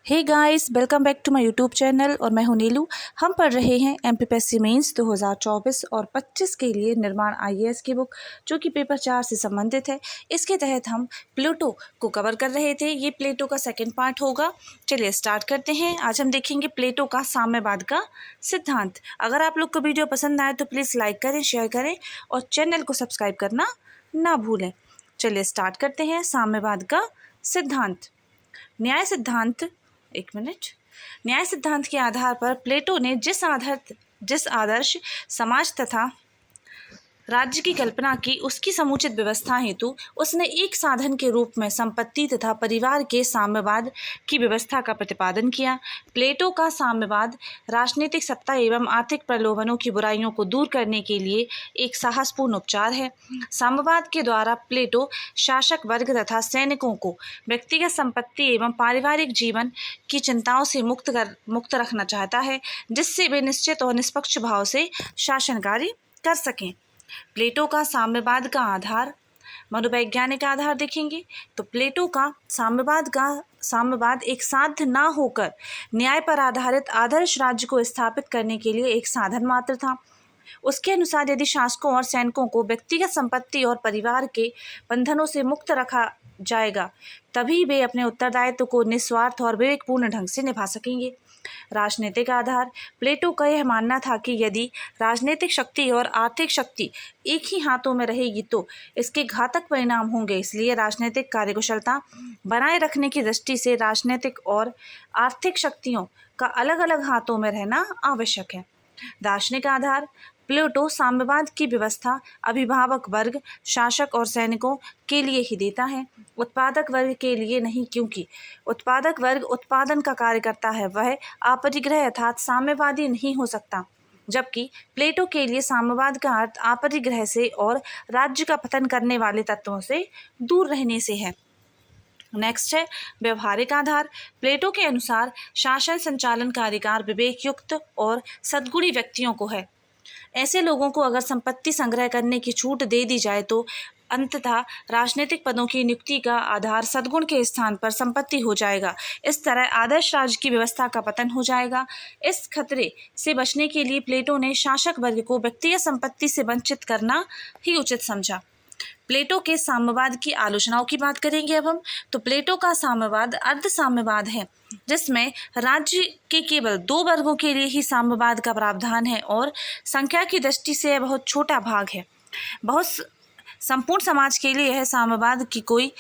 Hey guys, welcome back to my YouTube channel और मैं हूं नीलू। हम पढ़ रहे हैं एमपीपीएससी मेंस 2024 और 25 के लिए निर्माण आईएएस की बुक, जो कि पेपर 4 से संबंधित है। इसके तहत हम प्लेटो को कवर कर रहे थे। ये प्लेटो का सेकंड पार्ट होगा। चलिए स्टार्ट करते हैं। आज हम देखेंगे प्लेटो का साम्यवाद का सिद्धांत। अगर आप लोग को वीडियो पसंद आए तो प्लीज़ लाइक करें, शेयर करें और चैनल को सब्सक्राइब करना ना भूलें। चलिए स्टार्ट करते हैं। साम्यवाद का सिद्धांत। न्याय सिद्धांत न्याय सिद्धांत के आधार पर प्लेटो ने जिस आदर्श समाज तथा राज्य की कल्पना की, उसकी समुचित व्यवस्था हेतु उसने एक साधन के रूप में संपत्ति तथा परिवार के साम्यवाद की व्यवस्था का प्रतिपादन किया। प्लेटो का साम्यवाद राजनीतिक सत्ता एवं आर्थिक प्रलोभनों की बुराइयों को दूर करने के लिए एक साहसपूर्ण उपचार है। साम्यवाद के द्वारा प्लेटो शासक वर्ग तथा सैनिकों को व्यक्तिगत संपत्ति एवं पारिवारिक जीवन की चिंताओं से मुक्त रखना चाहता है, जिससे वे निश्चित और निष्पक्ष भाव से शासन कार्य कर सकें। प्लेटो का साम्यवाद का आधार, मनोवैज्ञानिक आधार देखेंगे तो प्लेटो का साम्यवाद एक साध्य ना होकर न्याय पर आधारित आदर्श राज्य को स्थापित करने के लिए एक साधन मात्र था। उसके अनुसार यदि शासकों और सैनिकों को व्यक्तिगत संपत्ति और परिवार के बंधनों से मुक्त रखा जाएगा, तभी वे अपने उत्तरदायित्व को निस्वार्थ और विवेकपूर्ण ढंग से निभा सकेंगे। राजनीतिक आधार, प्लेटो का यह मानना था कि यदि राजनीतिक शक्ति और आर्थिक शक्ति एक ही हाथों में रहेगी तो इसके घातक परिणाम होंगे। इसलिए राजनीतिक कार्यकुशलता बनाए रखने की दृष्टि से राजनीतिक और आर्थिक शक्तियों का अलग अलग हाथों में रहना आवश्यक है। दार्शनिक आधार, प्लेटो साम्यवाद की व्यवस्था अभिभावक वर्ग, शासक और सैनिकों के लिए ही देता है, उत्पादक वर्ग के लिए नहीं, क्योंकि उत्पादक वर्ग उत्पादन का कार्य करता है, वह अपरिग्रह अर्थात साम्यवादी नहीं हो सकता। जबकि प्लेटो के लिए साम्यवाद का अर्थ अपरिग्रह से और राज्य का पतन करने वाले तत्वों से दूर रहने से है। नेक्स्ट है व्यवहारिक आधार। प्लेटो के अनुसार शासन संचालन का अधिकार विवेकयुक्त और सद्गुणी व्यक्तियों को है। ऐसे लोगों को अगर संपत्ति संग्रह करने की छूट दे दी जाए तो अंततः राजनीतिक पदों की नियुक्ति का आधार सद्गुण के स्थान पर संपत्ति हो जाएगा। इस तरह आदर्श राज्य की व्यवस्था का पतन हो जाएगा। इस खतरे से बचने के लिए प्लेटो ने शासक वर्ग को व्यक्तिगत संपत्ति से वंचित करना ही उचित समझा। प्लेटो के साम्यवाद की आलोचनाओं की बात करेंगे अब हम, तो प्लेटो का साम्यवाद अर्ध साम्यवाद है, जिसमें राज्य के केवल 2 वर्गों के लिए ही साम्यवाद का प्रावधान है और संख्या की दृष्टि से यह बहुत छोटा भाग है। संपूर्ण समाज के लिए यह साम्यवाद की कोई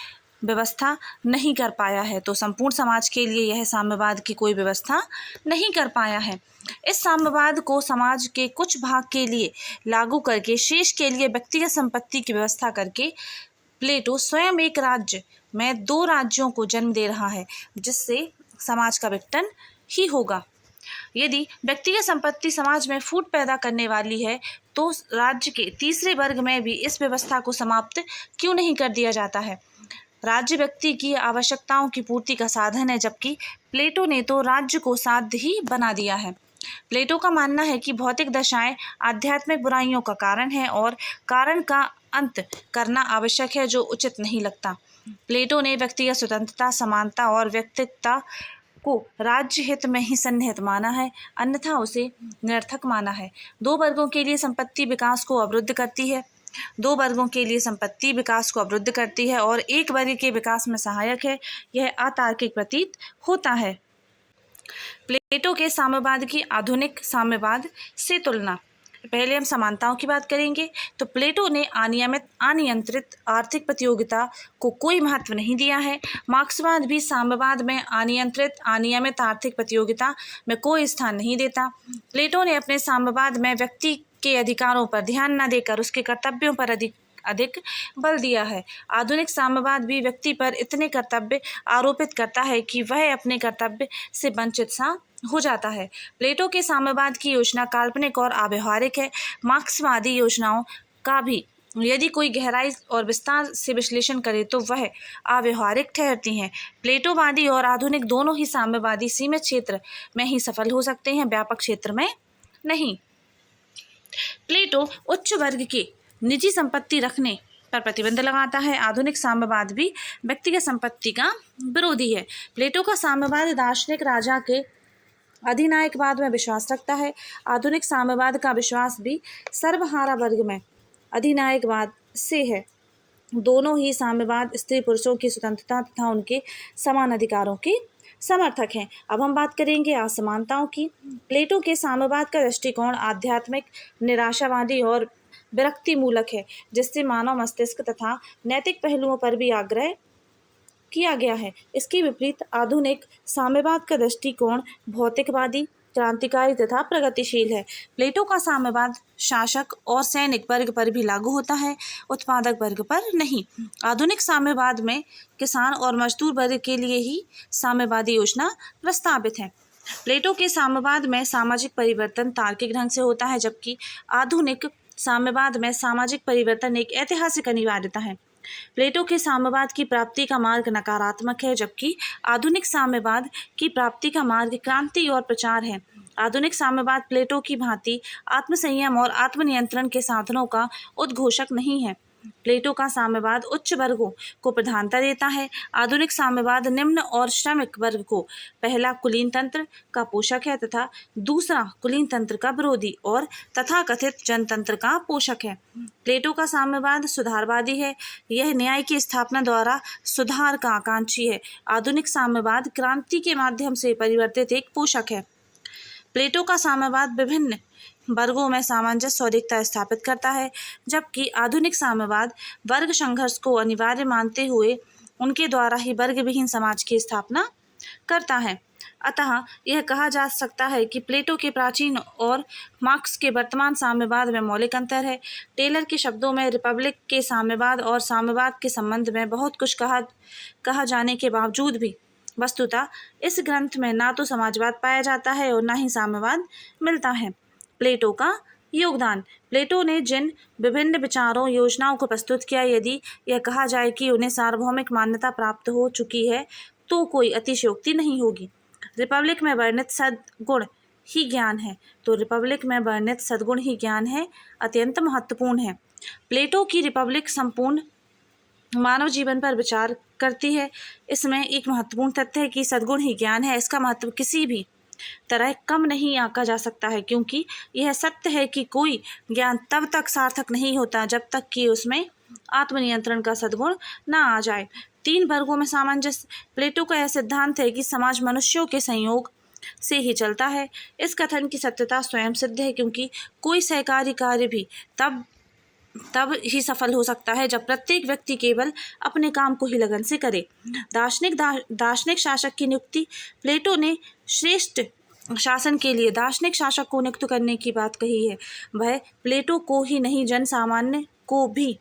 व्यवस्था नहीं कर पाया है। तो संपूर्ण समाज के लिए यह साम्यवाद की कोई व्यवस्था नहीं कर पाया है। इस साम्यवाद को समाज के कुछ भाग के लिए लागू करके शेष के लिए व्यक्तिगत संपत्ति की व्यवस्था करके प्लेटो स्वयं एक राज्य में 2 राज्यों को जन्म दे रहा है, जिससे समाज का विघटन ही होगा। यदि व्यक्तिगत संपत्ति समाज में फूट पैदा करने वाली है तो राज्य के तीसरे वर्ग में भी इस व्यवस्था को समाप्त क्यों नहीं कर दिया जाता है। राज्य व्यक्ति की आवश्यकताओं की पूर्ति का साधन है, जबकि प्लेटो ने तो राज्य को साध्य ही बना दिया है। प्लेटो का मानना है कि भौतिक दशाएं आध्यात्मिक बुराइयों का कारण है और कारण का अंत करना आवश्यक है, जो उचित नहीं लगता। प्लेटो ने व्यक्तिगत स्वतंत्रता, समानता और व्यक्तित्व को राज्य हित में ही सन्निहित माना है, अन्यथा उसे निरर्थक माना है। 2 वर्गों के लिए संपत्ति विकास को अवरुद्ध करती है। 2 वर्गों के लिए संपत्ति विकास को अवरुद्ध करती है और एक वर्ग के विकास में सहायक है। यह अतार्किक प्रतीत होता है। प्लेटो के साम्यवाद की आधुनिक साम्यवाद से तुलना। पहले हम समानताओं की बात करेंगे, तो प्लेटो ने अनियंत्रित आर्थिक प्रतियोगिता को कोई महत्व नहीं दिया है। मार्क्सवाद भी साम्यवाद में अनियमित आर्थिक प्रतियोगिता में कोई स्थान नहीं देता। प्लेटो ने अपने साम्यवाद में व्यक्ति के अधिकारों पर ध्यान न देकर उसके कर्तव्यों पर अधिक बल दिया है। आधुनिक साम्यवाद भी व्यक्ति पर इतने कर्तव्य आरोपित करता है कि वह अपने कर्तव्य से वंचित सा हो जाता है। प्लेटो के साम्यवाद की योजना काल्पनिक और अव्यावहारिक है। मार्क्सवादी योजनाओं का भी यदि कोई गहराई और विस्तार से विश्लेषण करे तो वह अव्यावहारिक ठहरती हैं। प्लेटोवादी और आधुनिक दोनों ही साम्यवादी सीमित क्षेत्र में ही सफल हो सकते हैं, व्यापक क्षेत्र में नहीं। प्लेटो उच्च वर्ग के निजी संपत्ति रखने पर प्रतिबंध लगाता है। आधुनिक साम्यवाद भी व्यक्तिगत संपत्ति का विरोधी है। प्लेटो का साम्यवाद दार्शनिक राजा के अधिनायकवाद में विश्वास रखता है। आधुनिक साम्यवाद का विश्वास भी सर्वहारा वर्ग में अधिनायकवाद से है। दोनों ही साम्यवाद स्त्री पुरुषों की स्वतंत्रता तथा उनके समान अधिकारों के समर्थक हैं। अब हम बात करेंगे असमानताओं की। प्लेटो के साम्यवाद का दृष्टिकोण आध्यात्मिक, निराशावादी और विरक्ति मूलक है, जिससे मानव मस्तिष्क तथा नैतिक पहलुओं पर भी आग्रह किया गया है। इसके विपरीत आधुनिक साम्यवाद का दृष्टिकोण भौतिकवादी, क्रांतिकारी तथा प्रगतिशील है। प्लेटो का साम्यवाद शासक और सैनिक वर्ग पर भी लागू होता है, उत्पादक वर्ग पर नहीं। आधुनिक साम्यवाद में किसान और मजदूर वर्ग के लिए ही साम्यवादी योजना प्रस्तावित है। प्लेटो के साम्यवाद में सामाजिक परिवर्तन तार्किक ढंग से होता है, जबकि आधुनिक साम्यवाद में सामाजिक परिवर्तन एक ऐतिहासिक अनिवार्यता है। प्लेटो के साम्यवाद की प्राप्ति का मार्ग नकारात्मक है, जबकि आधुनिक साम्यवाद की प्राप्ति का मार्ग क्रांति और प्रचार है। आधुनिक साम्यवाद प्लेटो की भांति आत्मसंयम और आत्मनियंत्रण के साधनों का उद्घोषक नहीं है। प्लेटो का साम्यवाद उच्च वर्गों को प्रधानता देता है। आधुनिक साम्यवाद निम्न और श्रमिक वर्ग को पहला कुलीन तंत्र का पोषक है तथा दूसरा कुलीन तंत्र का विरोधी और तथाकथित जनतंत्र का पोषक है। प्लेटो का साम्यवाद सुधारवादी है। यह न्याय की स्थापना द्वारा सुधार का आकांक्षी है। आधुनिक साम्यवाद क्रांति के माध्यम से परिवर्तित एक पोषक है। प्लेटो का साम्यवाद विभिन्न वर्गों में सामंजस्य और एकता स्थापित करता है, जबकि आधुनिक साम्यवाद वर्ग संघर्ष को अनिवार्य मानते हुए उनके द्वारा ही वर्ग विहीन समाज की स्थापना करता है। अतः यह कहा जा सकता है कि प्लेटो के प्राचीन और मार्क्स के वर्तमान साम्यवाद में मौलिक अंतर है। टेलर के शब्दों में रिपब्लिक के साम्यवाद और साम्यवाद के संबंध में बहुत कुछ कहा जाने के बावजूद भी वस्तुतः इस ग्रंथ में ना तो समाजवाद पाया जाता है और ना ही साम्यवाद मिलता है। प्लेटो का योगदान। प्लेटो ने जिन विभिन्न विचारों योजनाओं को प्रस्तुत किया, यदि यह कहा जाए कि उन्हें सार्वभौमिक मान्यता प्राप्त हो चुकी है तो कोई अतिशयोक्ति नहीं होगी। रिपब्लिक में वर्णित सद्गुण ही ज्ञान है, तो रिपब्लिक में वर्णित सद्गुण ही ज्ञान है अत्यंत महत्वपूर्ण है। प्लेटो की रिपब्लिक संपूर्ण मानव जीवन पर विचार करती है। इसमें एक महत्वपूर्ण तथ्य है कि सद्गुण ही ज्ञान है। इसका महत्व किसी भी तरह कम नहीं आंका जा सकता है, क्योंकि यह सत्य है कि कोई ज्ञान तब तक सार्थक नहीं होता जब तक कि उसमें आत्मनियंत्रण का सद्गुण ना आ जाए। तीन वर्गों में सामंजस्य। प्लेटो का यह सिद्धांत है कि समाज मनुष्यों के संयोग से ही चलता है। इस कथन की सत्यता स्वयं सिद्ध है, क्योंकि कोई सहकारी कार्य भी तब ही सफल हो सकता है जब प्रत्येक व्यक्ति केवल अपने काम को ही लगन से करे। दार्शनिक शासक की नियुक्ति। प्लेटो ने श्रेष्ठ शासन के लिए दार्शनिक शासक को नियुक्त करने की बात कही है। वह प्लेटो को ही नहीं जन सामान्य को भी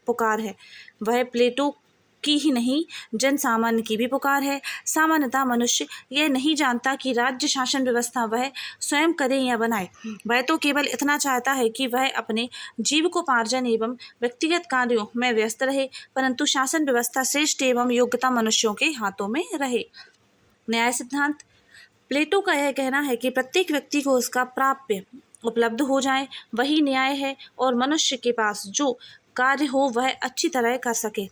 पुकार है। वह प्लेटो की ही नहीं जन सामान्य की भी पुकार है। सामान्यतः मनुष्य यह नहीं जानता कि राज्य शासन व्यवस्था वह स्वयं करे या बनाए। वह तो केवल इतना चाहता है कि वह अपने जीविकोपार्जन एवं व्यक्तिगत कार्यों में व्यस्त रहे, परंतु शासन व्यवस्था श्रेष्ठ एवं योग्यता मनुष्यों के हाथों में रहे। न्याय सिद्धांत। प्लेटो का यह कहना है कि प्रत्येक व्यक्ति को उसका प्राप्य उपलब्ध हो जाए वही न्याय है, और मनुष्य के पास जो कार्य हो वह अच्छी तरह कर सके।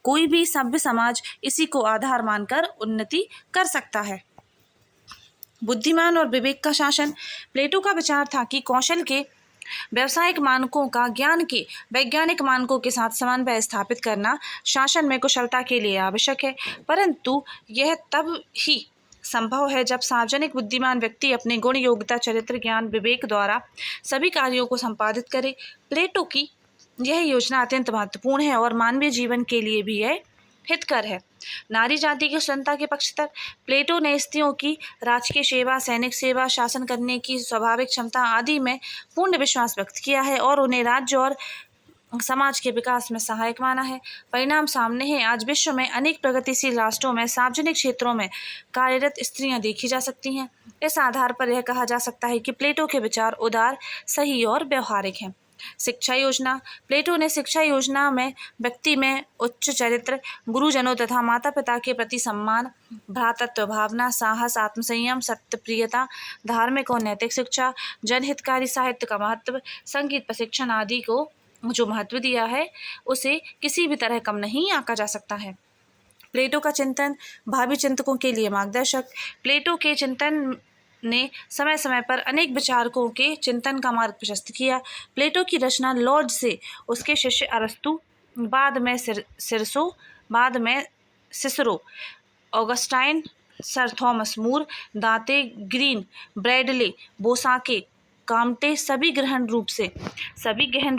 कोई भी सभ्य समाज इसी को आधार मानकर उन्नति कर सकता है। बुद्धिमान और विवेक का शासन। प्लेटो का विचार था कि कौशल के व्यावसायिक मानकों का ज्ञान के वैज्ञानिक मानकों के साथ समन्वय स्थापित करना शासन में कुशलता के लिए आवश्यक है, परंतु यह तब ही संभव है जब सार्वजनिक बुद्धिमान व्यक्ति अपने गुण, योग्यता, चरित्र, ज्ञान, विवेक द्वारा सभी कार्यों को संपादित करे। प्लेटो की यह योजना अत्यंत महत्वपूर्ण है और मानवीय जीवन के लिए भी यह हितकर है। नारी जाति की स्वतंत्रता के पक्षधर। प्लेटो ने स्त्रियों की राजकीय सेवा, सैनिक सेवा, शासन करने की स्वाभाविक क्षमता आदि में पूर्ण विश्वास व्यक्त किया है और उन्हें राज्य और समाज के विकास में सहायक माना है। परिणाम सामने है। आज विश्व में अनेक प्रगतिशील राष्ट्रों में सार्वजनिक क्षेत्रों में कार्यरत स्त्रियां देखी जा सकती हैं। इस आधार पर यह कहा जा सकता है कि प्लेटो के विचार उदार, सही और व्यवहारिक हैं। शिक्षा योजना। प्लेटो ने शिक्षा योजना में व्यक्ति में उच्च चरित्र, गुरुजनों तथा माता पिता के प्रति सम्मान, भ्रातृत्व भावना, साहस, आत्मसंयम, सत्यप्रियता, धार्मिक और नैतिक शिक्षा, जनहितकारी साहित्य का महत्व, संगीत प्रशिक्षण आदि को जो महत्व दिया है उसे किसी भी तरह कम नहीं आंका जा सकता है। प्लेटो का चिंतन भावी चिंतकों के लिए मार्गदर्शक। प्लेटो के चिंतन ने समय समय पर अनेक विचारकों के चिंतन का मार्ग प्रशस्त किया। प्लेटो की रचना लॉर्ड से उसके शिष्य अरस्तु, बाद में सिरसो, बाद में सिसरो, ऑगस्टाइन, सर थॉमस मूर, दांते, ग्रीन, ब्रैडले, बोसाके, काम्टे सभी गहन रूप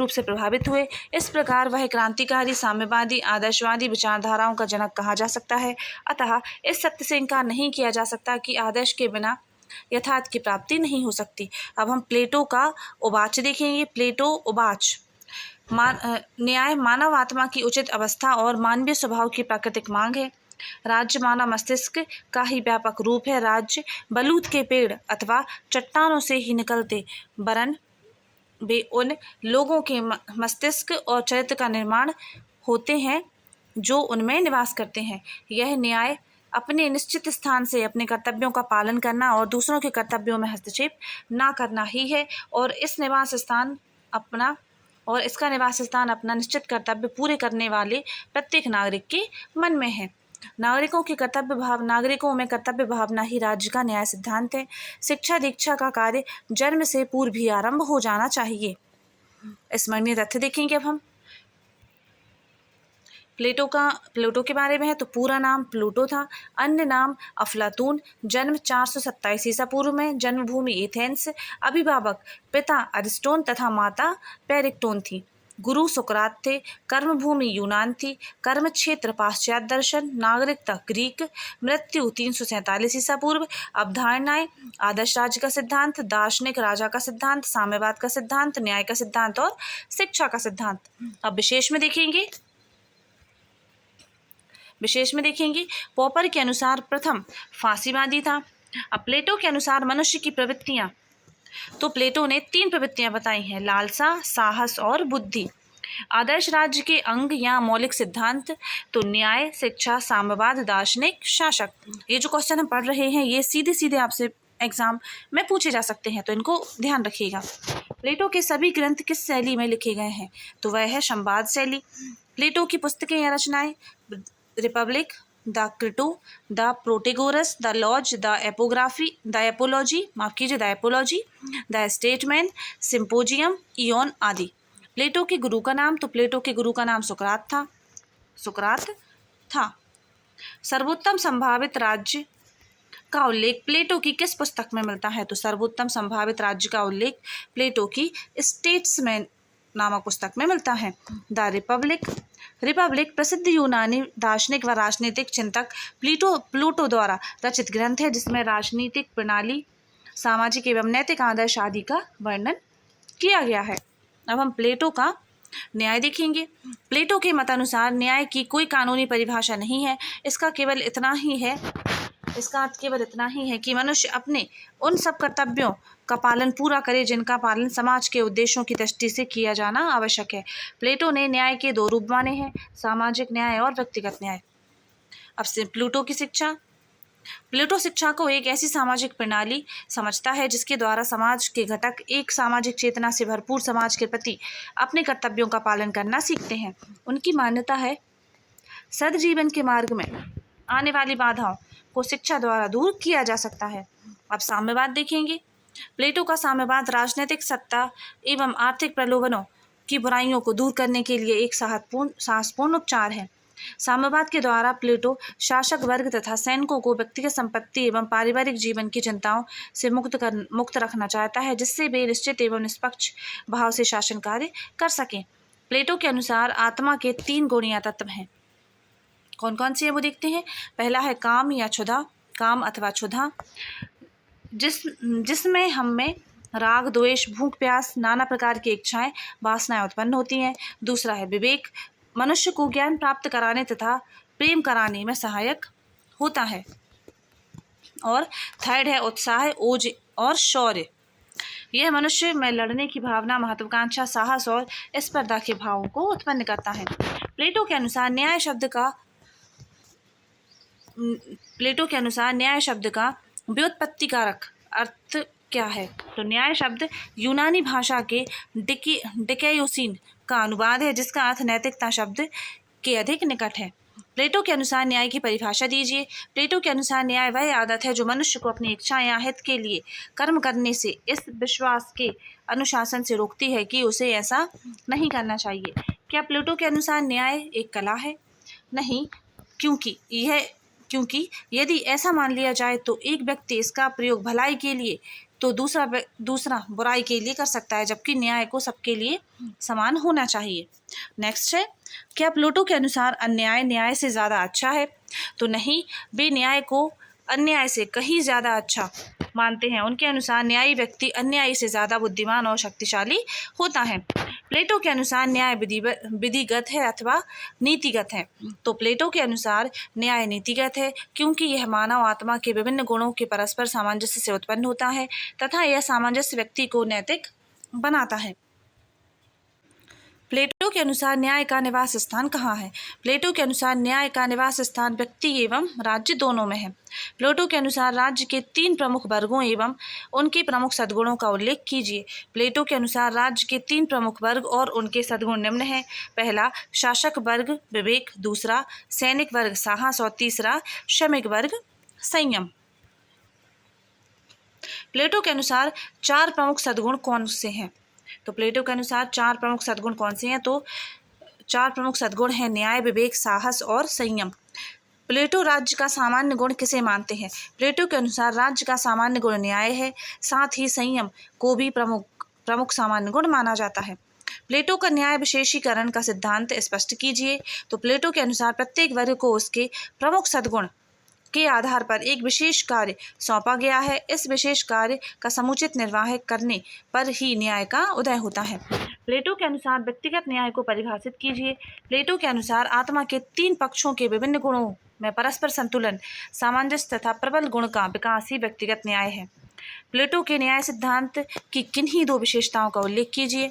से प्रभावित हुए। इस प्रकार वह क्रांतिकारी, साम्यवादी, आदर्शवादी विचारधाराओं का जनक कहा जा सकता है। अतः इस सत्य से इनकार नहीं किया जा सकता कि आदर्श के बिना यथार्थ की प्राप्ति नहीं हो सकती। अब हम प्लेटो का उवाच देखेंगे। प्लेटो उवाच न्याय मानव आत्मा की उचित अवस्था और मानवीय स्वभाव की प्राकृतिक मांग है। राज्य मानव मस्तिष्क का ही व्यापक रूप है। राज्य बलूत के पेड़ अथवा चट्टानों से ही निकलते, वरन वे उन लोगों के मस्तिष्क और चरित्र का निर्माण होते हैं जो उनमें निवास करते हैं। यह न्याय अपने निश्चित स्थान से अपने कर्तव्यों का पालन करना और दूसरों के कर्तव्यों में हस्तक्षेप ना करना ही है, और इसका निवास स्थान अपना निश्चित कर्तव्य पूरे करने वाले प्रत्येक नागरिक के मन में है। नागरिकों में कर्तव्य भावना ही राज्य का न्याय सिद्धांत है। शिक्षा दीक्षा का कार्य जन्म से पूर्व भी आरंभ हो जाना चाहिए। स्मरणीय तथ्य देखेंगे अब हम। प्लेटो के बारे में है तो पूरा नाम प्लूटो था, अन्य नाम अफलातून, जन्म 427 ईसा पूर्व में, जन्मभूमि एथेंस, अभिभावक पिता अरिस्टोन तथा माता पेरिक्टोन थी, गुरु सुकरात थे, कर्मभूमि यूनान थी, कर्म क्षेत्र पाश्चात्य दर्शन, नागरिकता ग्रीक, मृत्यु 347 ईसा पूर्व, अवधारणाएं आदर्श राज्य का सिद्धांत, दार्शनिक राजा का सिद्धांत, साम्यवाद का सिद्धांत, न्याय का सिद्धांत और शिक्षा का सिद्धांत। अब विशेष में देखेंगे पॉपर के अनुसार प्रथम फांसीवादी था। अब प्लेटो के अनुसार मनुष्य की प्रवृत्तियां, तो प्लेटो ने 3 प्रवृत्तियां बताई हैं, लालसा, साहस और बुद्धि। आदर्श राज्य के अंग या मौलिक सिद्धांत, तो न्याय, शिक्षा, साम्यवाद, दार्शनिक, शासक। ये जो क्वेश्चन हम पढ़ रहे हैं ये सीधे आपसे एग्जाम में पूछे जा सकते हैं, तो इनको ध्यान रखिएगा। प्लेटो के सभी ग्रंथ किस शैली में लिखे गए हैं, तो वह है संवाद शैली। प्लेटो की पुस्तकें या रचनाएं Republic, the Crito, the Protagoras, the Laws, the Apology, the Statement, Symposium, Ion आदि। प्लेटो के गुरु का नाम, तो प्लेटो के गुरु का नाम सुकरात था। सर्वोत्तम संभावित राज्य का उल्लेख प्लेटो की किस पुस्तक में मिलता है, तो सर्वोत्तम संभावित राज्य का उल्लेख प्लेटो की स्टेट्समैन नामक पुस्तक में मिलता है। द रिपब्लिक प्रसिद्ध यूनानी दार्शनिक व राजनीतिक चिंतक प्लूटो द्वारा रचित ग्रंथ है, जिसमें राजनीतिक प्रणाली, सामाजिक एवं नैतिक आदर्श आदि का वर्णन किया गया है। अब हम प्लेटो का न्याय देखेंगे। प्लेटो के मतानुसार न्याय की कोई कानूनी परिभाषा नहीं है। इसका केवल इतना ही है कि मनुष्य अपने उन सब कर्तव्यों का पालन पूरा करे जिनका पालन समाज के उद्देश्यों की दृष्टि से किया जाना आवश्यक है। प्लेटो ने न्याय के 2 रूप माने हैं, सामाजिक न्याय और व्यक्तिगत न्याय। अब से प्लूटो की शिक्षा। प्लेटो शिक्षा को एक ऐसी सामाजिक प्रणाली समझता है जिसके द्वारा समाज के घटक एक सामाजिक चेतना से भरपूर समाज के प्रति अपने कर्तव्यों का पालन करना सीखते हैं। उनकी मान्यता है सद्जीवन के मार्ग में आने वाली बाधाओं को शिक्षा द्वारा दूर किया जा सकता है। अब साम्यवाद देखेंगे। प्लेटो का साम्यवाद राजनीतिक सत्ता एवं आर्थिक प्रलोभनों की बुराइयों को दूर करने के लिए एक साहसपूर्ण उपचार है। साम्यवाद के द्वारा प्लेटो शासक वर्ग तथा सैनिकों को व्यक्तिगत संपत्ति एवं पारिवारिक जीवन की चिंताओं से मुक्त रखना चाहता है, जिससे वे निश्चित एवं निष्पक्ष भाव से शासन कार्य कर सकें। प्लेटो के अनुसार आत्मा के 3 गुणीय तत्व हैं। कौन कौन से हैं वो देखते हैं। पहला है काम अथवा क्षुधा, जिसमें हम में राग, द्वेष, भूख, प्यास, नाना प्रकार की इच्छाएं, वासनाएं उत्पन्न होती हैं। दूसरा है विवेक, मनुष्य को ज्ञान प्राप्त कराने तथा प्रेम कराने में सहायक होता है। और थर्ड है उत्साह, ओज और शौर्य। यह मनुष्य में लड़ने की भावना, महत्वाकांक्षा, साहस और स्पर्धा के भावों को उत्पन्न करता है। प्लेटो के अनुसार न्याय शब्द का व्युत्पत्तिकारक अर्थ क्या है? तो न्याय शब्द यूनानी भाषा के डिकैयोसिन का अनुवाद है, जिसका अर्थ नैतिकता शब्द के अधिक निकट है। प्लेटो के अनुसार न्याय की परिभाषा दीजिए। प्लेटो के अनुसार न्याय वह आदत है जो मनुष्य को अपनी इच्छा या हित के लिए कर्म करने से इस विश्वास के अनुशासन से रोकती है कि उसे ऐसा नहीं करना चाहिए। क्या प्लेटो के अनुसार न्याय एक कला है? नहीं, क्योंकि यदि ऐसा मान लिया जाए तो एक व्यक्ति इसका प्रयोग भलाई के लिए तो दूसरा बुराई के लिए कर सकता है, जबकि न्याय को सबके लिए समान होना चाहिए। नेक्स्ट है, क्या प्लेटो के अनुसार अन्याय न्याय से ज़्यादा अच्छा है? तो नहीं, वे न्याय को अन्याय से कहीं ज़्यादा अच्छा मानते हैं। उनके अनुसार न्यायी व्यक्ति अन्यायी से ज़्यादा बुद्धिमान और शक्तिशाली होता है। प्लेटो के अनुसार न्याय विधिगत है अथवा नीतिगत है? तो प्लेटो के अनुसार न्याय नीतिगत है, क्योंकि यह मानव आत्मा के विभिन्न गुणों के परस्पर सामंजस्य से उत्पन्न होता है तथा यह सामंजस्य व्यक्ति को नैतिक बनाता है। प्लेटो के अनुसार न्याय का निवास स्थान कहाँ है? प्लेटो के अनुसार न्याय का निवास स्थान व्यक्ति एवं राज्य दोनों में है। प्लेटो के अनुसार राज्य के 3 प्रमुख वर्गों एवं उनके प्रमुख सद्गुणों का उल्लेख कीजिए। प्लेटो के अनुसार राज्य के 3 प्रमुख वर्ग और उनके सद्गुण निम्न हैं। पहला, शासक वर्ग विवेक, दूसरा सैनिक वर्ग साहस और तीसरा श्रमिक वर्ग संयम। प्लेटो के अनुसार 4 प्रमुख सद्गुण कौन से हैं? तो प्लेटो के अनुसार 4 प्रमुख सद्गुण कौन से हैं? तो 4 प्रमुख सद्गुण हैं न्याय, विवेक, साहस और संयम। प्लेटो राज्य का सामान्य गुण किसे मानते हैं? प्लेटो के अनुसार राज्य का सामान्य गुण न्याय है, साथ ही संयम को भी प्रमुख सामान्य गुण माना जाता है। प्लेटो का न्याय विशेषीकरण का सिद्धांत स्पष्ट कीजिए। तो प्लेटो के अनुसार प्रत्येक वर्ग को उसके प्रमुख सद्गुण के आधार पर एक विशेष कार्य सौंपा गया है। इस विशेष कार्य का समुचित निर्वाह करने पर ही न्याय का उदय होता है। प्लेटो के अनुसार व्यक्तिगत न्याय को परिभाषित कीजिए। प्लेटो के अनुसार आत्मा के 3 पक्षों के विभिन्न गुणों में परस्पर संतुलन, सामंजस्य तथा प्रबल गुण का विकास ही व्यक्तिगत न्याय है। प्लेटो के न्याय सिद्धांत की किन्हीं 2 विशेषताओं का उल्लेख कीजिए।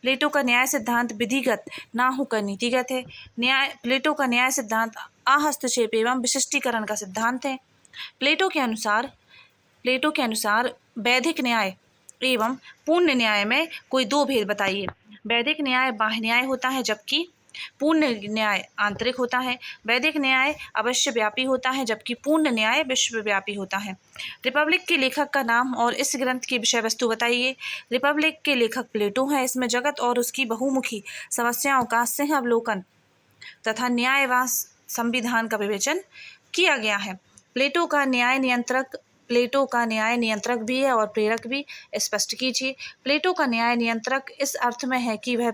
प्लेटो का न्याय सिद्धांत विधिगत ना होकर नीतिगत है। प्लेटो का न्याय सिद्धांत अहस्तक्षेप एवं विशिष्टीकरण का सिद्धांत है। प्लेटो के अनुसार वैदिक न्याय एवं पूर्ण न्याय में कोई 2 भेद बताइए। वैदिक न्याय बाह्य न्याय होता है, जबकि पूर्ण न्याय आंतरिक होता है। वैदिक न्याय अवश्य व्यापी होता है, जबकि पूर्ण न्याय विश्वव्यापी होता है। रिपब्लिक के लेखक का नाम और इस ग्रंथ की विषय वस्तु बताइए। रिपब्लिक के लेखक प्लेटो है। इसमें जगत और उसकी बहुमुखी समस्याओं का सिंह अवलोकन तथा न्याय व संविधान का विवेचन किया गया है। प्लेटो का न्याय नियंत्रक भी है और प्रेरक भी। स्पष्ट कीजिए। प्लेटो का न्याय नियंत्रक इस अर्थ में है कि वह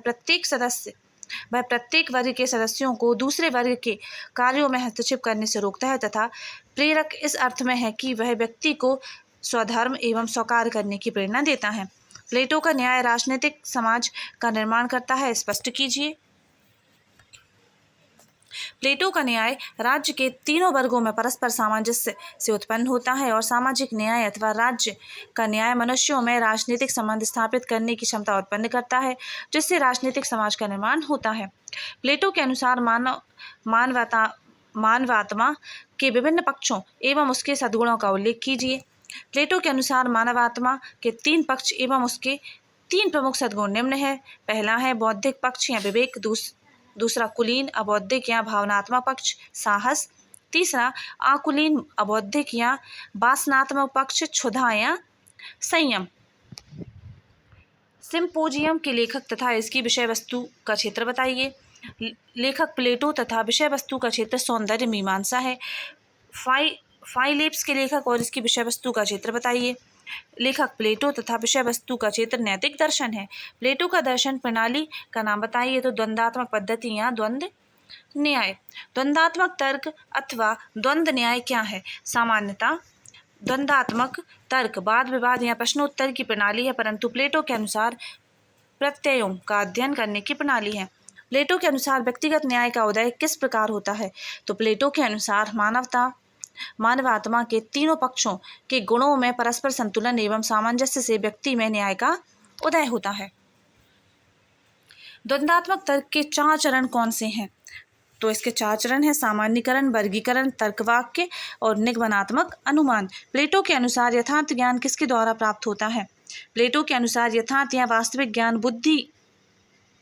प्रत्येक वर्ग के सदस्यों को दूसरे वर्ग के कार्यों में हस्तक्षेप करने से रोकता है, तथा प्रेरक इस अर्थ में है कि वह व्यक्ति को स्वधर्म एवं स्वकार्य करने की प्रेरणा देता है। प्लेटो का न्याय राजनीतिक समाज का निर्माण करता है। स्पष्ट कीजिए। प्लेटो का न्याय राज्य के 3 वर्गों में परस्पर सामंजस्य से उत्पन्न होता है और सामाजिक न्याय अथवा राज्य का न्याय मनुष्यों में राजनीतिक संबंध स्थापित करने की क्षमता उत्पन्न करता है, जिससे राजनीतिक समाज का निर्माण होता है। प्लेटो के अनुसार मानवात्मा के विभिन्न पक्षों एवं उसके सद्गुणों का उल्लेख कीजिए। प्लेटो के अनुसार मानवात्मा के 3 पक्ष एवं उसके 3 प्रमुख सद्गुण निम्न है। पहला है बौद्धिक पक्ष या विवेक, दूसरा कुलीन अबौद्धिक या भावनात्मक पक्ष साहस, तीसरा आकुलीन अबौद्धिक या वासनात्मक पक्ष क्षुधा या संयम। सिम्पोजियम के लेखक तथा इसकी विषय वस्तु का क्षेत्र बताइए। लेखक प्लेटो तथा विषय वस्तु का क्षेत्र सौंदर्य मीमांसा है। फाइलेप्स के लेखक और इसकी विषय वस्तु का क्षेत्र बताइए। लेखक प्लेटो तथा विषय वस्तु का क्षेत्र नैतिक दर्शन है। प्लेटो का दर्शन प्रणाली का नाम बताइए। तो द्वंद्वात्मक पद्धति या द्वंद्व न्याय। द्वंद्वात्मक तर्क अथवा द्वंद्व न्याय क्या है? सामान्यतः द्वंद्वात्मक तर्क वाद विवाद या प्रश्नोत्तर की प्रणाली है, परंतु प्लेटो के अनुसार प्रत्ययों का अध्ययन करने की प्रणाली है। प्लेटो के अनुसार व्यक्तिगत न्याय का उदय किस प्रकार होता है? तो प्लेटो के अनुसार मानवात्मा के 3 पक्षों के गुणों में परस्पर संतुलन एवं सामंजस्य से व्यक्ति में न्याय का उदय होता है। द्वंद्वात्मक तर्क के 4 चरण कौन से हैं? तो इसके 4 चरण हैं: सामान्यीकरण, वर्गीकरण, तर्कवाक्य और निगमनात्मक अनुमान। प्लेटो के अनुसार यथार्थ ज्ञान किसके द्वारा प्राप्त होता है? प्लेटो के अनुसार यथार्थ या वास्तविक ज्ञान बुद्धि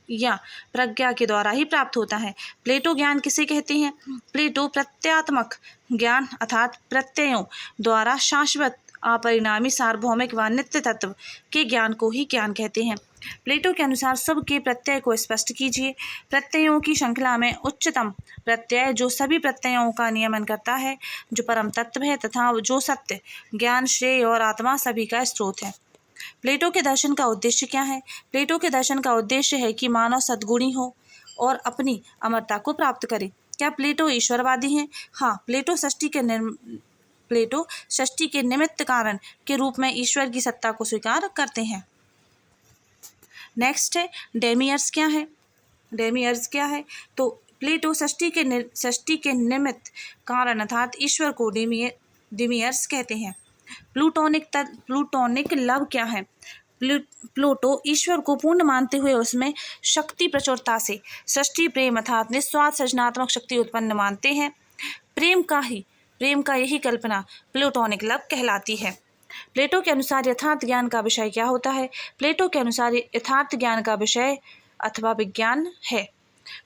या प्रज्ञा के द्वारा ही प्राप्त होता है। प्लेटो ज्ञान किसे कहते हैं? प्लेटो प्रत्ययात्मक ज्ञान अर्थात प्रत्ययों द्वारा शाश्वत, अपरिणामी, सार्वभौमिक व नित्य तत्व के ज्ञान को ही ज्ञान कहते हैं। प्लेटो के अनुसार शुभ के प्रत्यय को स्पष्ट कीजिए। प्रत्ययों की श्रृंखला में उच्चतम प्रत्यय जो सभी प्रत्ययों का नियमन करता है, जो परम तत्व है तथा जो सत्य, ज्ञान, श्रेय और आत्मा सभी का स्रोत है। प्लेटो के दर्शन का उद्देश्य क्या है? प्लेटो के दर्शन का उद्देश्य है कि मानव सद्गुणी हो और अपनी अमरता को प्राप्त करे। क्या प्लेटो ईश्वरवादी हैं? हाँ, प्लेटो सृष्टि के निमित्त कारण के रूप में ईश्वर की सत्ता को स्वीकार करते हैं। नेक्स्ट है डेमियर्स क्या है? डेमियर्स क्या है? तो प्लेटो सृष्टि के निमित्त कारण अर्थात ईश्वर को डेमियर्स कहते हैं। प्लूटोनिक लव क्या है? प्लूटो ईश्वर को पूर्ण मानते हुए उसमें शक्ति प्रचुरता से सृष्टि प्रेम अर्थात निस्वार्थ सृजनात्मक शक्ति उत्पन्न मानते हैं। प्रेम का यही कल्पना प्लूटोनिक लव कहलाती है। प्लेटो के अनुसार यथार्थ ज्ञान का विषय क्या होता है? प्लेटो के अनुसार यथार्थ ज्ञान का विषय अथवा विज्ञान है।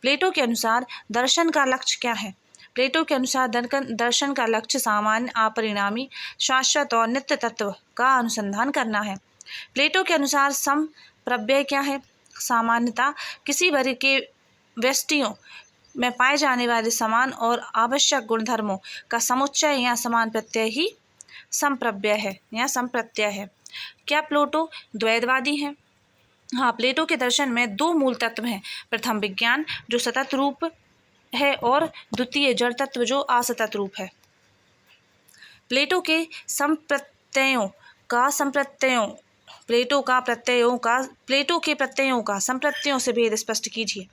प्लेटो के अनुसार दर्शन का लक्ष्य क्या है? प्लेटो के अनुसार दर्शन का लक्ष्य सामान्य, अपरिणामी, शाश्वत और नित्य तत्व का अनुसंधान करना है। प्लेटो के अनुसार संप्रत्यय क्या है? सामान्यता किसी वर्ग के व्यष्टियों में पाए जाने वाले समान और आवश्यक गुणधर्मों का समुच्चय या समान प्रत्यय ही संप्रत्यय है या संप्रत्यय है। क्या प्लेटो द्वैतवादी है? हाँ, प्लेटो के दर्शन में 2 मूल तत्व हैं। प्रथम विज्ञान जो सतत रूप है और द्वितीय जड़ तत्व जो असतत रूप है। प्लेटो के प्रत्ययों का संप्रत्ययों से भेद स्पष्ट कीजिए।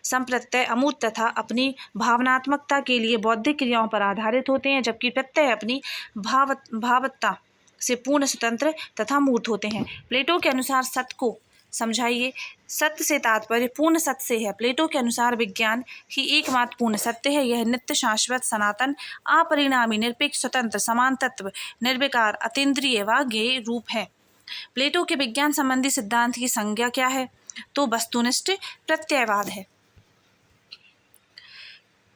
संप्रत्यय अमूर्त तथा अपनी भावनात्मकता के लिए बौद्धिक क्रियाओं पर आधारित होते हैं, जबकि प्रत्यय अपनी भावता से पूर्ण स्वतंत्र तथा मूर्त होते हैं। प्लेटो के अनुसार सत्य को समझाइए। सत्य से तात्पर्य पूर्ण सत्य से है। प्लेटो के अनुसार विज्ञान ही एकमात्र पूर्ण सत्य है। यह नित्य, शाश्वत, सनातन, अपरिणामी, निरपेक्ष, स्वतंत्र, समान तत्व, निर्विकार, अतीन्द्रिय व ज्ञेय रूप है। प्लेटो के विज्ञान संबंधी सिद्धांत की संज्ञा क्या है? तो वस्तुनिष्ठ प्रत्ययवाद है।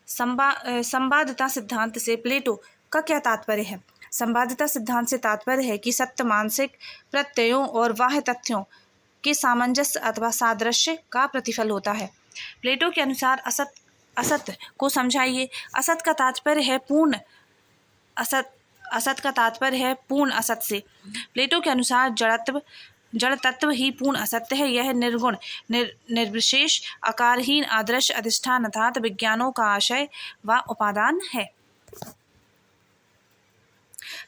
संवादता सिद्धांत से प्लेटो का क्या तात्पर्य है? संवादता सिद्धांत से तात्पर्य है कि सत्य मानसिक प्रत्ययों और बाह्य तथ्यों के सामंजस्य अथवा सादृश्य का प्रतिफल होता है। प्लेटो के अनुसार असत को समझाइए। असत का तात्पर्य है पूर्ण पूर्ण असत से। प्लेटो के अनुसार जड़ तत्व ही पूर्ण असत्य है। यह निर्गुण, निर्विशेष, आकारहीन, आदर्श, अधिष्ठान अर्थात विज्ञानों का आशय व उपादान है।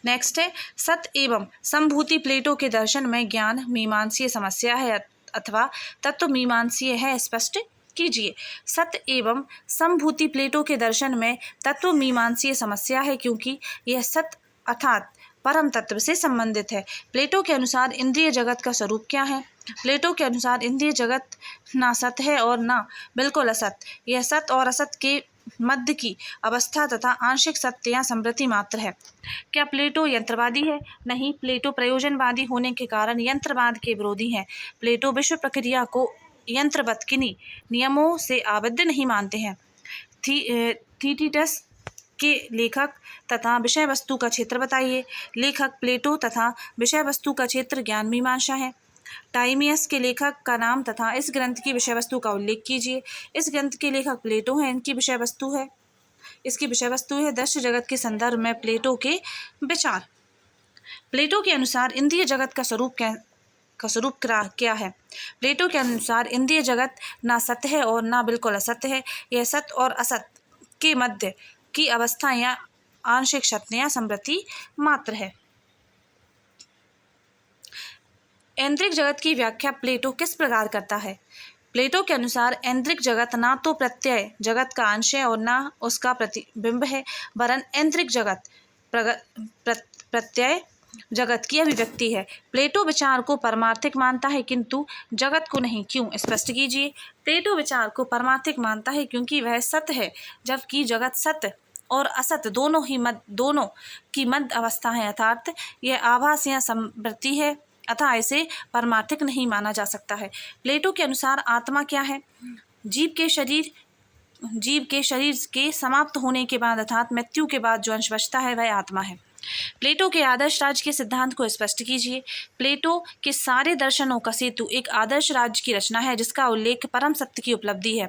नेक्स्ट है सत्य एवं संभूति। प्लेटो के दर्शन में ज्ञान मीमांसीय समस्या है अथवा तत्व मीमांसीय है, स्पष्ट कीजिए। सत्य एवं संभूति प्लेटो के दर्शन में तत्व मीमांसीय समस्या है, क्योंकि यह सत्य अर्थात परम तत्व से संबंधित है। प्लेटो के अनुसार इंद्रिय जगत का स्वरूप क्या है? प्लेटो के अनुसार इंद्रिय जगत ना सत्य है और ना बिल्कुल असत। यह सत्य और असत के मध्य की अवस्था तथा आंशिक सत्य या समृद्धि मात्र है। क्या प्लेटो यंत्रवादी है? नहीं, प्लेटो प्रयोजनवादी होने के कारण यंत्रवाद के विरोधी है। प्लेटो विश्व प्रक्रिया को यंत्रवत किन्हीं नियमों से आबद्ध नहीं मानते हैं। थीसिस के लेखक तथा विषय वस्तु का क्षेत्र बताइए। लेखक प्लेटो तथा विषय वस्तु का क्षेत्र ज्ञान मीमांसा है। टाइमियस के लेखक का नाम तथा इस ग्रंथ की विषय वस्तु का उल्लेख कीजिए। इस ग्रंथ के लेखक प्लेटो हैं। इसकी विषय वस्तु है दृश्य जगत के संदर्भ में प्लेटो के विचार। प्लेटो के अनुसार इंद्रिय जगत का स्वरूप क्या है? प्लेटो के अनुसार इंद्रिय जगत ना सत्य है और ना बिल्कुल असत्य है। यह सत्य और असत्य के मध्य की अवस्था या आंशिक सत्य या समृद्धि मात्र है। ऐन्द्रिक जगत की व्याख्या प्लेटो किस प्रकार करता है? प्लेटो के अनुसार ऐन्द्रिक जगत ना तो प्रत्यय जगत का अंश है और ना उसका प्रतिबिंब है, वरन ऐन्द्रिक जगत प्रत्यय जगत की अभिव्यक्ति है। प्लेटो विचार को परमार्थिक मानता है किंतु जगत को नहीं, क्यों? स्पष्ट कीजिए। प्लेटो विचार को परमार्थिक मानता है क्योंकि वह सत्य है, जबकि जगत सत्य और असत्य दोनों की मध्य अवस्था है, अर्थात यह आभास या संवृत्ति है, अतः इसे परमार्थिक नहीं माना जा सकता है। प्लेटो के अनुसार आत्मा क्या है? जीव के शरीर के समाप्त होने के बाद अर्थात मृत्यु के बाद जो अंश बचता है वह आत्मा है। प्लेटो के आदर्श राज्य के सिद्धांत को स्पष्ट कीजिए। प्लेटो के सारे दर्शनों का सेतु एक आदर्श राज्य की रचना है जिसका उल्लेख परम सत्य की उपलब्धि है।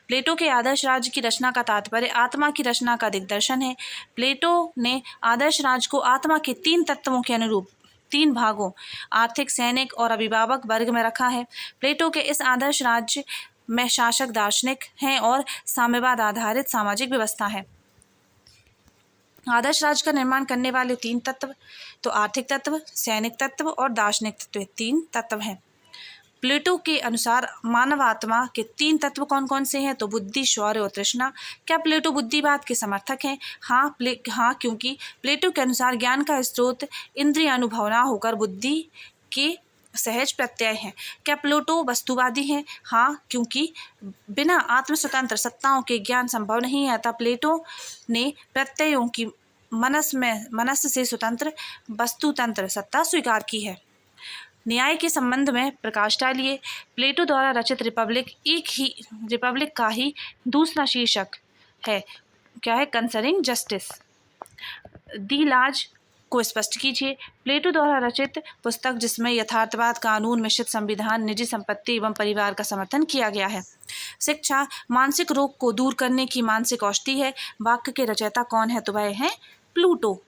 प्लेटो के आदर्श राज्य की रचना का तात्पर्य आत्मा की रचना का दिग्दर्शन है। प्लेटो ने आदर्श राज्य को आत्मा के 3 तत्वों के अनुरूप 3 भागों आर्थिक, सैनिक और अभिभावक वर्ग में रखा है। प्लेटो के इस आदर्श राज्य में शासक दार्शनिक हैं और साम्यवाद आधारित सामाजिक व्यवस्था है। आदर्श राज्य का निर्माण करने वाले 3 तत्व तो आर्थिक तत्व, सैनिक तत्व और दार्शनिक तत्व, 3 तत्व हैं। प्लेटो के अनुसार मानव आत्मा के 3 तत्व कौन कौन से हैं? तो बुद्धि, शौर्य और तृष्णा। क्या प्लेटो बुद्धिवाद के समर्थक हैं? हाँ, क्योंकि प्लेटो के अनुसार ज्ञान का स्रोत इंद्रिय अनुभव न होकर बुद्धि के सहज प्रत्यय है। क्या प्लेटो वस्तुवादी है? हाँ, क्योंकि बिना आत्मस्वतंत्र सत्ताओं के ज्ञान संभव नहीं है, अतः प्लेटो ने प्रत्ययों की मनस से स्वतंत्र वस्तुतंत्र सत्ता स्वीकार की है। न्याय के संबंध में प्रकाश डालिए। प्लेटो द्वारा रचित रिपब्लिक का ही दूसरा शीर्षक है, क्या है? Concerning justice. दी लाज को स्पष्ट कीजिए। प्लेटो द्वारा रचित पुस्तक जिसमें यथार्थवाद, कानून, मिश्रित संविधान, निजी संपत्ति एवं परिवार का समर्थन किया गया है। शिक्षा मानसिक रोग को दूर करने की मानसिक औषधि है। वाक्य के रचयिता कौन है? तो वह है प्लूटो।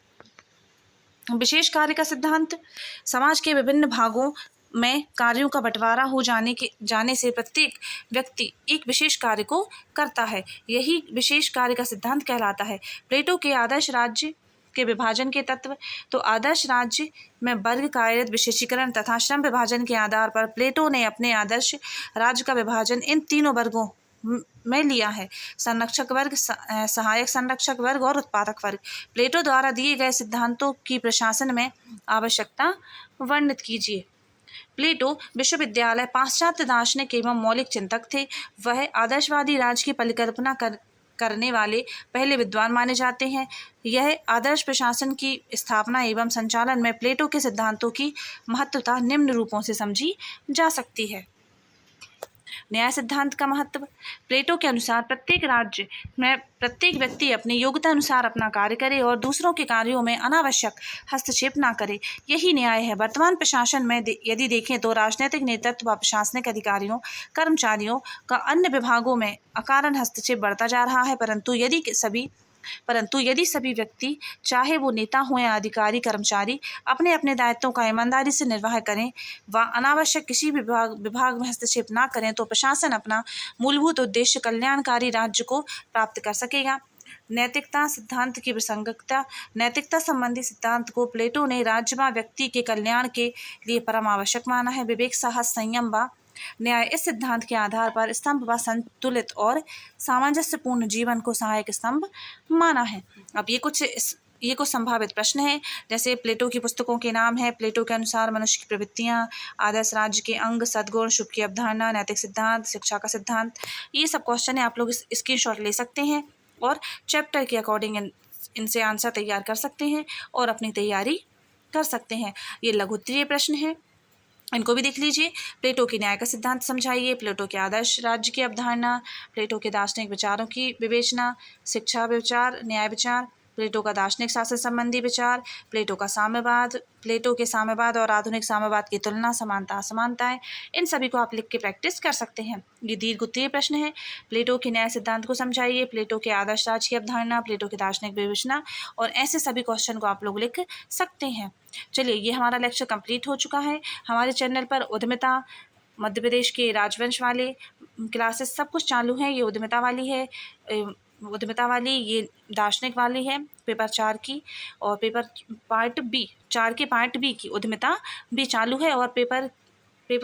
विशेष कार्य का सिद्धांत। समाज के विभिन्न भागों में कार्यों का बंटवारा हो जाने से प्रत्येक व्यक्ति एक विशेष कार्य को करता है, यही विशेष कार्य का सिद्धांत कहलाता है। प्लेटो के आदर्श राज्य के विभाजन के तत्व तो आदर्श राज्य में वर्ग, कार्यरत, विशेषीकरण तथा श्रम विभाजन के आधार पर प्लेटो ने अपने आदर्श राज्य का विभाजन इन तीनों वर्गों में लिया है: संरक्षक वर्ग, सहायक संरक्षक वर्ग और उत्पादक वर्ग। प्लेटो द्वारा दिए गए सिद्धांतों की प्रशासन में आवश्यकता वर्णित कीजिए। प्लेटो विश्वविद्यालय पाश्चात्य दार्शनिक एवं मौलिक चिंतक थे। वह आदर्शवादी राज्य की परिकल्पना करने वाले पहले विद्वान माने जाते हैं। यह आदर्श प्रशासन की स्थापना एवं संचालन में प्लेटो के सिद्धांतों की महत्वता निम्न रूपों से समझी जा सकती है। न्याय सिद्धांत का महत्व। प्लेटो के अनुसार प्रत्येक राज्य में प्रत्येक व्यक्ति अपनी योग्यता अनुसार अपना कार्य करे और दूसरों के कार्यों में अनावश्यक हस्तक्षेप न करे, यही न्याय है। वर्तमान प्रशासन में यदि देखें तो राजनीतिक नेतृत्व व प्रशासनिक अधिकारियों, कर्मचारियों का अन्य विभागों में अकारण हस्तक्षेप बढ़ता जा रहा है, परंतु यदि सभी व्यक्ति, चाहे वो नेता हो या अधिकारी, कर्मचारी, अपने अपने दायित्वों का ईमानदारी से निर्वाह करें व अनावश्यक किसी भी विभाग में हस्तक्षेप न करें तो प्रशासन अपना मूलभूत उद्देश्य कल्याणकारी राज्य को प्राप्त कर सकेगा। नैतिकता सिद्धांत की प्रासंगिकता। नैतिकता संबंधी सिद्धांत को प्लेटो ने राज्य व व्यक्ति के कल्याण के लिए परम आवश्यक माना है। विवेक, साहस, संयम व न्याय इस सिद्धांत के आधार पर स्तंभ व संतुलित और सामंजस्यपूर्ण जीवन को सहायक स्तंभ माना है। अब ये कुछ संभावित प्रश्न हैं, जैसे प्लेटो की पुस्तकों के नाम है। प्लेटो के अनुसार मनुष्य की प्रवृत्तियां, आदर्श राज्य के अंग, सद्गुण, शुभ की अवधारणा, नैतिक सिद्धांत, शिक्षा का सिद्धांत, ये सब क्वेश्चन है। आप लोग स्क्रीनशॉट ले सकते हैं और चैप्टर के अकॉर्डिंग इनसे आंसर तैयार कर सकते हैं और अपनी तैयारी कर सकते हैं। ये लघुत्तरीय प्रश्न है, इनको भी देख लीजिए। प्लेटो के न्याय का सिद्धांत समझाइए, प्लेटो के आदर्श राज्य की अवधारणा, प्लेटो के दार्शनिक विचारों की विवेचना, शिक्षा विचार, न्याय विचार, प्लेटो का दार्शनिक शासन संबंधी विचार, प्लेटो का साम्यवाद, प्लेटो के साम्यवाद और आधुनिक साम्यवाद की तुलना, समानता असमानताएं, इन सभी को आप लिख के प्रैक्टिस कर सकते हैं। ये दीर्घोत्तरीय प्रश्न है। प्लेटो के न्याय सिद्धांत को समझाइए, प्लेटो के आदर्श राज्य की अवधारणा, प्लेटो के दार्शनिक विवेचना, और ऐसे सभी क्वेश्चन को आप लोग लिख सकते हैं। चलिए, ये हमारा लेक्चर कंप्लीट हो चुका है। हमारे चैनल पर उद्यमिता, मध्य प्रदेश के राजवंश वाले क्लासेस सब कुछ चालू हैं। ये उद्यमिता वाली, ये दार्शनिक वाली है पेपर 4 की, और पेपर पार्ट बी 4 के पार्ट बी की उद्यमिता भी चालू है, और पेपर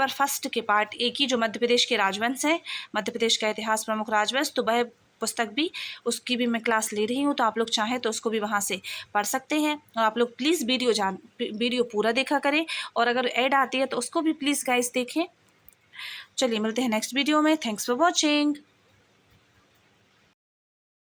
फर्स्ट के पार्ट ए की जो मध्य प्रदेश के राजवंश हैं, मध्य प्रदेश का इतिहास, प्रमुख राजवंश, तो वह पुस्तक भी, उसकी भी मैं क्लास ले रही हूँ, तो आप लोग चाहें तो उसको भी वहाँ से पढ़ सकते हैं। और आप लोग प्लीज़ वीडियो पूरा देखा करें, और अगर ऐड आती है तो उसको भी प्लीज़ गाइस देखें। चलिए मिलते हैं नेक्स्ट वीडियो में। Thanks for watching.